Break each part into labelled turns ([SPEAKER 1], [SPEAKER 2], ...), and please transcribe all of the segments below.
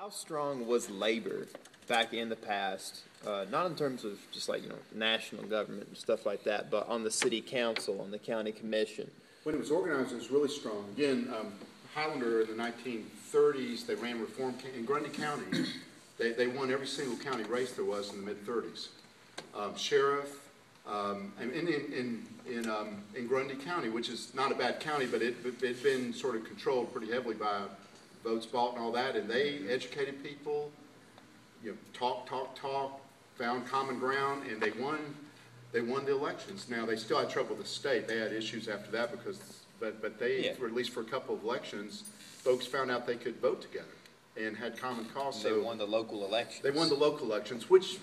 [SPEAKER 1] How strong was labor back in the past, not in terms of just like, national government and stuff like that, but on the city council, on the county commission?
[SPEAKER 2] When it was organized, it was really strong. Again, Highlander in the 1930s, they ran reform in Grundy County. They won every single county race there was in the mid-30s. Sheriff, and in Grundy County, which is not a bad county, but it'd been sort of controlled pretty heavily by votes bought and all that, and they educated people, talk, found common ground, and they won the elections. Now they still had trouble with the state. They had issues after that but they, or at least for a couple of elections, folks found out they could vote together and had common cause.
[SPEAKER 1] They won the local elections.
[SPEAKER 2] They won the local elections, which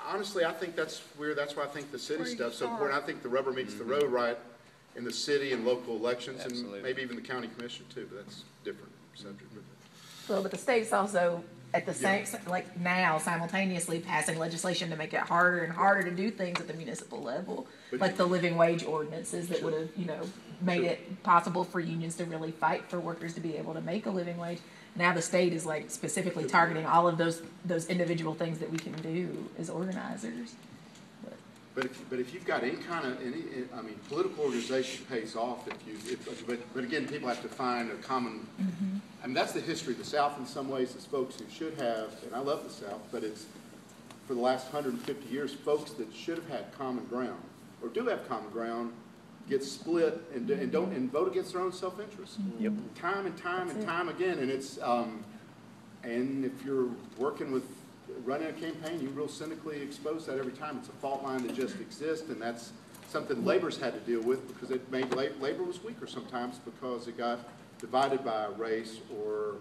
[SPEAKER 2] honestly I think that's weird. That's why I think the city stuff's so important. I think the rubber meets the road right in the city and local elections. Absolutely. And maybe even the county commission too, but that's different subject.
[SPEAKER 3] Well, but the state's also at the same, like now, simultaneously passing legislation to make it harder and harder to do things at the municipal level, like the living wage ordinances that would have, made it possible for unions to really fight for workers to be able to make a living wage. Now the state is like specifically targeting all of those individual things that we can do as organizers.
[SPEAKER 2] But if you've got any kind of political organization pays off but again, people have to find a common. I mean, that's the history of the South in some ways. It's folks who should have, and I love the South, but it's for the last 150 years, folks that should have had common ground or do have common ground get split and vote against their own self-interest.
[SPEAKER 1] Yep.
[SPEAKER 2] Time and time again, and it's and if you're working with running a campaign, you real cynically expose that every time. It's a fault line that just exists, and that's something labor's had to deal with because it made labor was weaker sometimes because it got divided by race or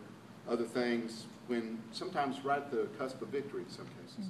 [SPEAKER 2] other things when sometimes right at the cusp of victory in some cases.